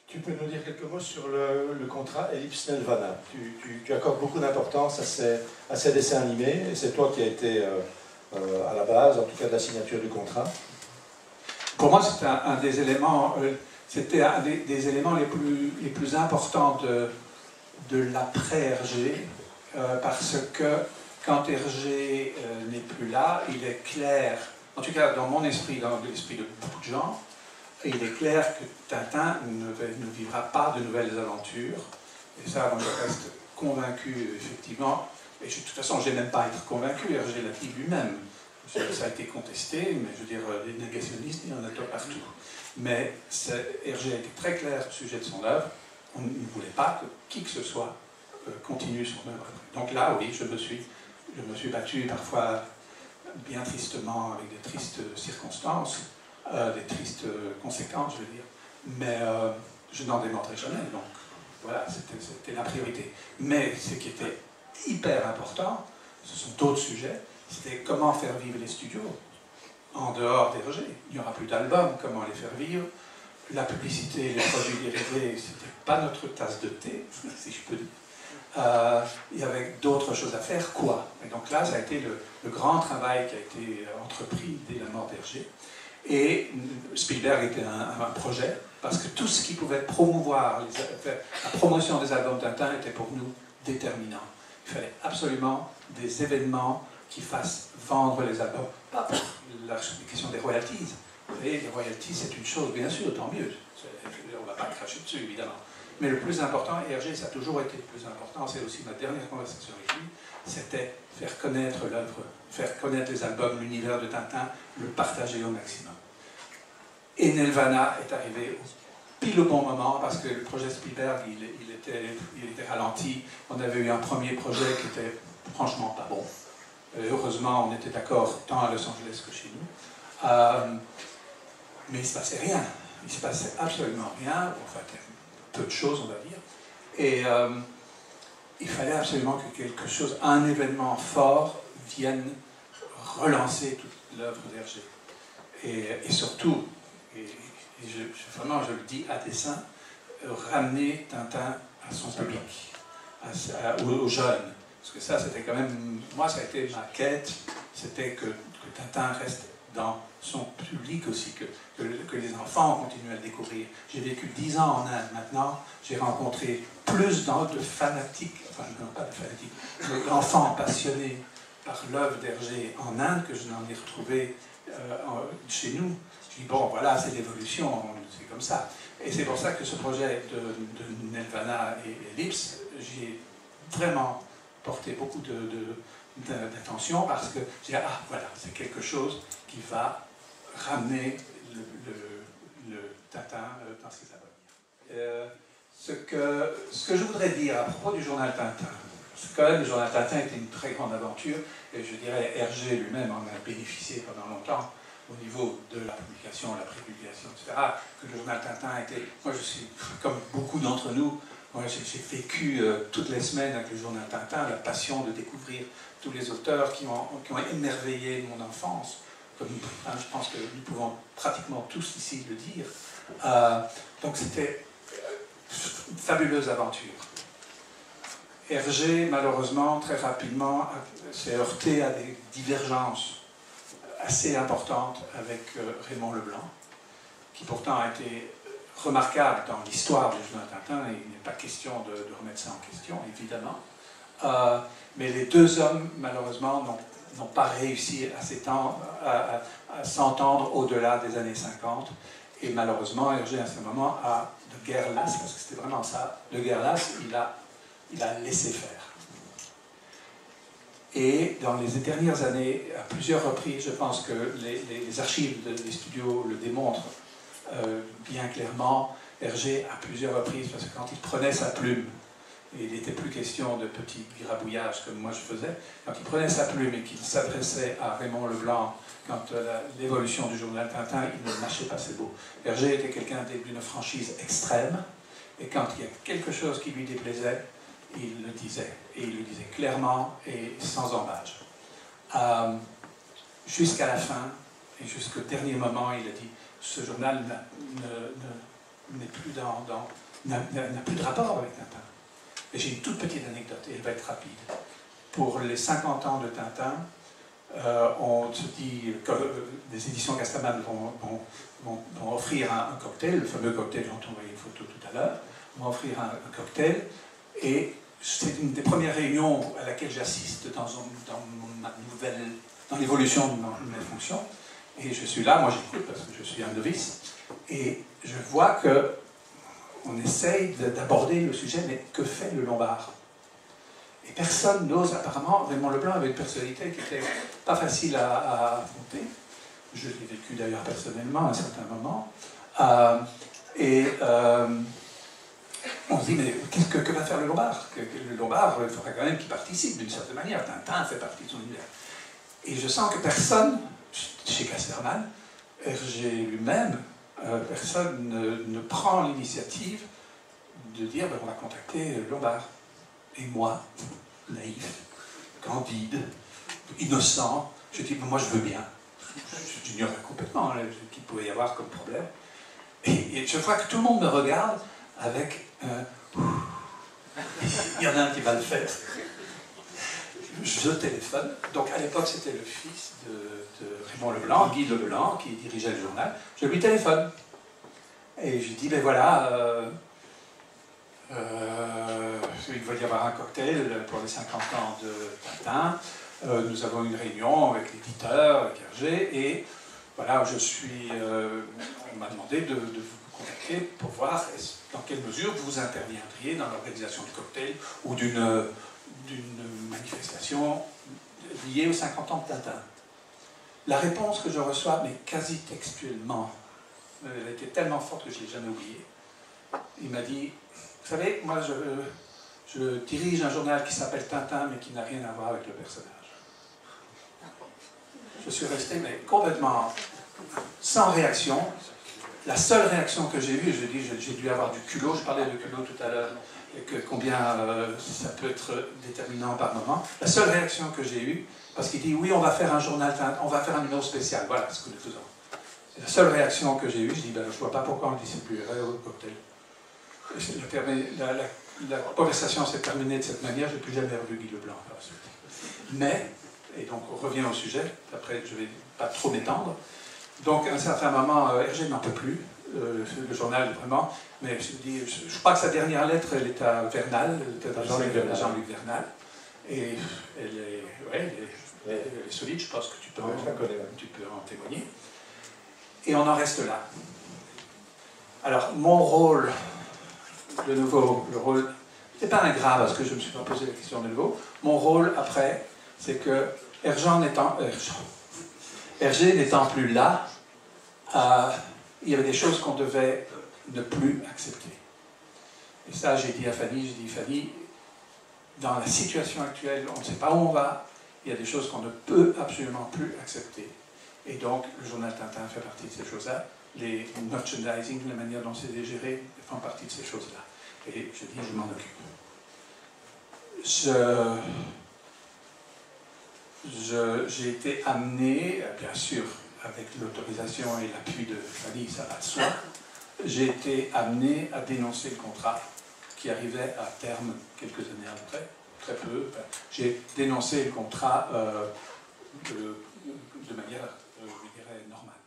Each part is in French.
Tu peux nous dire quelques mots sur le contrat Ellipse-Nelvana. Tu accordes beaucoup d'importance à ces dessins animés, et c'est toi qui as été à la base, en tout cas, de la signature du contrat. Pour moi, c'était un des éléments, des éléments les plus importants de l'après-Hergé, parce que quand Hergé n'est plus là, il est clair, en tout cas dans mon esprit, dans l'esprit de beaucoup de gens, il est clair que Tintin ne vivra pas de nouvelles aventures. Et ça, moi, je reste convaincu, effectivement. Et de toute façon, je n'ai même pas à être convaincu, Hergé l'a dit lui-même. Ça a été contesté, mais je veux dire, les négationnistes, il y en a partout. Mais Hergé a été très clair au sujet de son œuvre. On ne voulait pas que qui que ce soit continue son œuvre. Donc là, oui, je me suis battu parfois bien tristement, avec des tristes circonstances, des tristes conséquences, je veux dire. Mais je n'en démentrais jamais, donc voilà, c'était la priorité. Mais ce qui était hyper important, ce sont d'autres sujets, c'était comment faire vivre les studios en dehors d'Hergé. Il n'y aura plus d'albums, comment les faire vivre. La publicité, les produits dérivés, c'était pas notre tasse de thé, si je peux dire. Il y avait d'autres choses à faire, quoi? Et donc là, ça a été le grand travail qui a été entrepris dès la mort d'Hergé. Et Spielberg était un projet, parce que tout ce qui pouvait promouvoir la promotion des albums Tintin était pour nous déterminant. Il fallait absolument des événements qui fassent vendre les albums. Pas pour la question des royalties. Vous savez, les royalties, c'est une chose, bien sûr, tant mieux. On ne va pas cracher dessus, évidemment. Mais le plus important, et Hergé, ça a toujours été le plus important, c'est aussi ma dernière conversation avec lui, c'était faire connaître l'œuvre, faire connaître les albums, l'univers de Tintin, le partager au maximum. Et Nelvana est arrivé pile au bon moment, parce que le projet Spielberg, il était ralenti. On avait eu un premier projet qui était franchement pas bon. Heureusement, on était d'accord tant à Los Angeles que chez nous. Mais il ne se passait rien. Il ne se passait absolument rien. Enfin, peu de choses, on va dire. Et il fallait absolument que quelque chose, un événement fort, vienne relancer toute l'œuvre d'Hergé. Et surtout, vraiment je le dis à dessein, ramener Tintin à son public, aux jeunes. Parce que ça, c'était quand même, moi, ça a été ma quête, c'était que Tintin reste dans son public aussi, que les enfants continuent à le découvrir. J'ai vécu 10 ans en Inde maintenant, j'ai rencontré plus de fanatiques, enfin non pas de fanatiques, d'enfants passionnés par l'œuvre d'Hergé en Inde que je n'en ai retrouvé chez nous. Je dis, bon, voilà, c'est l'évolution, c'est comme ça. Et c'est pour ça que ce projet de Nelvana et Ellipse, j'y ai vraiment porté beaucoup d'attention parce que j'ai dit, ah, voilà, c'est quelque chose qui va ramener le Tintin dans ses abonnés. Ce que je voudrais dire à propos du journal Tintin, c'est quand même le journal Tintin était une très grande aventure, et je dirais Hergé lui-même en a bénéficié pendant longtemps, au niveau de la publication, la prépublication, etc., que le journal Tintin était... Moi, je suis, comme beaucoup d'entre nous, j'ai vécu toutes les semaines avec le journal Tintin, la passion de découvrir tous les auteurs qui ont émerveillé mon enfance. Comme, je pense que nous pouvons pratiquement tous ici le dire. Donc c'était une fabuleuse aventure. Hergé, malheureusement, très rapidement, s'est heurté à des divergences assez importante avec Raymond Leblanc, qui pourtant a été remarquable dans l'histoire du journal Tintin, et il n'est pas question de remettre ça en question, évidemment. Mais les deux hommes, malheureusement, n'ont pas réussi à s'entendre au-delà des années 50, et malheureusement, Hergé, à ce moment, a de guerre lasse, parce que c'était vraiment ça, de guerre lasse, il a laissé faire. Et dans les dernières années, à plusieurs reprises, je pense que les archives des studios le démontrent bien clairement, Hergé, à plusieurs reprises, parce que quand il prenait sa plume, et il n'était plus question de petits grabouillages comme moi je faisais, quand il prenait sa plume et qu'il s'adressait à Raymond Leblanc, quand l'évolution du journal Tintin, il ne mâchait pas ses mots. Hergé était quelqu'un d'une franchise extrême, et quand il y a quelque chose qui lui déplaisait, il le disait, et il le disait clairement et sans embâche. Jusqu'à la fin, et jusqu'au dernier moment, il a dit, ce journal n'est plus n'a plus de rapport avec Tintin. Et j'ai une toute petite anecdote, et elle va être rapide. Pour les 50 ans de Tintin, on se dit que les éditions Castaman vont offrir un cocktail, le fameux cocktail dont on voyait une photo tout à l'heure, vont offrir un cocktail, et c'est une des premières réunions à laquelle j'assiste dans l'évolution de ma nouvelle fonction. Et je suis là, moi j'écoute parce que je suis un novice, et je vois que on essaye d'aborder le sujet, mais que fait le Lombard? Et personne n'ose, apparemment. Raymond Leblanc avait une personnalité qui n'était pas facile à affronter. Je l'ai vécu d'ailleurs personnellement à un certain moment. On se dit, mais que va faire le Lombard? Le Lombard, il faudrait quand même qu'il participe d'une certaine manière. Tintin fait partie de son univers. Et je sens que personne, chez Casterman, Hergé lui-même, personne ne prend l'initiative de dire ben, on va contacter Lombard. Et moi, naïf, candide, innocent, je dis moi je veux bien. J'ignorais complètement qu'il pouvait y avoir comme problème. Et je vois que tout le monde me regarde avec il y en a un qui va le faire. Je téléphone. Donc à l'époque c'était le fils de Raymond Leblanc, Guy Leblanc, qui dirigeait le journal. Je lui téléphone. Et je lui dis ben voilà, il va y avoir un cocktail pour les 50 ans de Tintin. Nous avons une réunion avec l'éditeur, avec Hergé, et voilà, on m'a demandé de vous contacter pour voir dans quelle mesure vous interviendriez dans l'organisation du cocktail ou d'une manifestation liée aux 50 ans de Tintin. La réponse que je reçois, mais quasi textuellement, elle était tellement forte que je ne l'ai jamais oubliée. Il m'a dit, vous savez, moi je dirige un journal qui s'appelle Tintin, mais qui n'a rien à voir avec le personnage. Je suis resté mais complètement sans réaction. La seule réaction que j'ai eue, je dis, j'ai dû avoir du culot, je parlais de culot tout à l'heure, et que combien ça peut être déterminant par moment. La seule réaction que j'ai eue, parce qu'il dit, oui, on va faire un journal, on va faire un numéro spécial, voilà ce que nous faisons. C'est la seule réaction que j'ai eue, je dis, ben, je ne vois pas pourquoi on distribuerait au cocktail. La conversation s'est terminée de cette manière, je n'ai plus jamais revu Guy Leblanc par la suite. Mais, et donc on revient au sujet, après je ne vais pas trop m'étendre, donc à un certain moment, Hergé n'en peut plus, le journal vraiment, mais je crois que sa dernière lettre, elle est à Vernal, elle est à Jean-Luc Vernal, et elle est solide, je pense que tu peux en témoigner. Et on en reste là. Alors, mon rôle, de nouveau, le rôle, c'est pas ingrat parce que je ne me suis pas posé la question de nouveau. Mon rôle, après, c'est que Hergé n'étant plus là, il y avait des choses qu'on devait ne plus accepter. Et ça, j'ai dit à Fanny, Fanny, dans la situation actuelle, on ne sait pas où on va, il y a des choses qu'on ne peut absolument plus accepter. Et donc, le journal Tintin fait partie de ces choses-là. Les merchandising, la manière dont c'est géré, font partie de ces choses-là. Et je dis, je m'en occupe. J'ai été amené, bien sûr, avec l'autorisation et l'appui de Fanny, ça va de soi, j'ai été amené à dénoncer le contrat qui arrivait à terme quelques années après, très peu. Enfin, j'ai dénoncé le contrat de manière, je dirais, normale.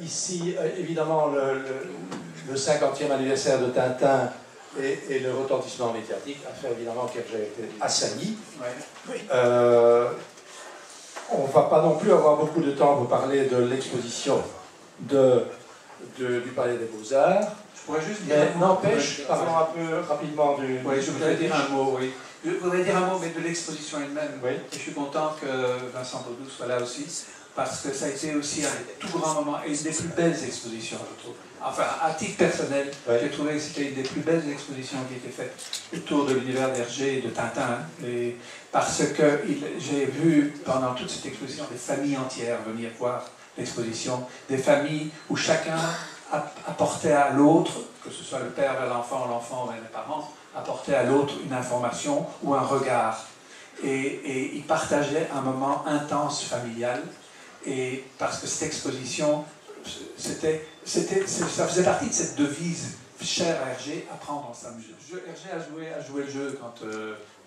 Ici, évidemment, le 50e anniversaire de Tintin et le retentissement médiatique a fait évidemment qu'Hergé été assailli. Ouais. On ne va pas non plus avoir beaucoup de temps pour parler de l'exposition du Palais des Beaux-Arts. Je pourrais juste dire mais n'empêche, parlons un peu rapidement du... Oui, je voudrais dire un mot, oui. Je voudrais dire un mot, mais de l'exposition elle-même. Oui. Et je suis content que Vincent Baudou soit là aussi, parce que ça a été aussi un tout grand moment, et une des plus belles expositions, je trouve. Enfin, à titre personnel, oui. J'ai trouvé que c'était une des plus belles expositions qui étaient faites autour de l'univers d'Hergé et de Tintin. Et parce que j'ai vu pendant toute cette exposition des familles entières venir voir l'exposition, des familles où chacun apportait à l'autre, que ce soit le père vers l'enfant vers les parents, apportait à l'autre une information ou un regard. Et ils partageaient un moment intense familial, et parce que cette exposition ça faisait partie de cette devise chère à Hergé, apprendre en s'amusant. Hergé a joué le jeu quand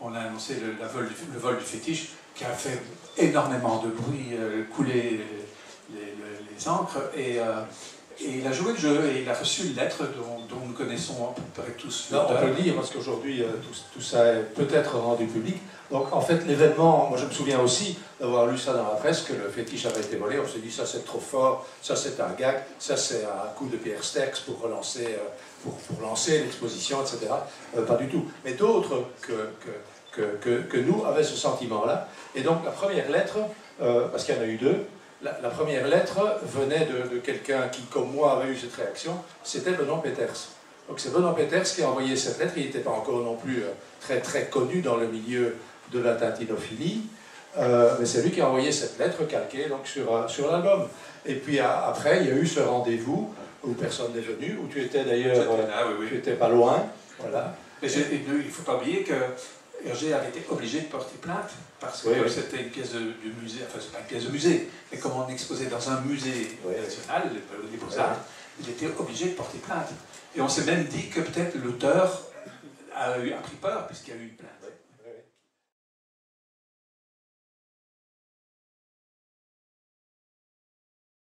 on a annoncé le vol du fétiche, qui a fait énormément de bruit, couler les encres, et il a joué le jeu, et il a reçu une lettre dont nous connaissons à peu près tous. Non, on peut le lire, parce qu'aujourd'hui, tout ça est peut-être rendu public. Donc, en fait, l'événement, moi je me souviens aussi d'avoir lu ça dans la presse, que le fétiche avait été volé. On s'est dit, ça c'est trop fort, ça c'est un gag, ça c'est un coup de Pierre Sterckx pour relancer, pour lancer l'exposition, etc. Pas du tout. Mais d'autres que nous avaient ce sentiment-là. Et donc, la première lettre, parce qu'il y en a eu deux, la première lettre venait de quelqu'un qui, comme moi, avait eu cette réaction, c'était Benoît Peeters. Donc c'est Benoît Peeters qui a envoyé cette lettre. Il n'était pas encore non plus très très connu dans le milieu de la tintinophilie, mais c'est lui qui a envoyé cette lettre calquée donc, sur l'album. Et puis après, il y a eu ce rendez-vous où personne n'est venu, où tu étais d'ailleurs, oui. tu étais pas loin. Voilà. Mais il ne faut pas oublier que Hergé avait été obligé de porter plainte parce que c'était une pièce de musée, enfin c'est pas une pièce de musée, mais comme on exposait dans un musée national, les Beaux-Arts, il était obligé de porter plainte. Et on s'est même dit que peut-être l'auteur a pris peur puisqu'il y a eu une plainte.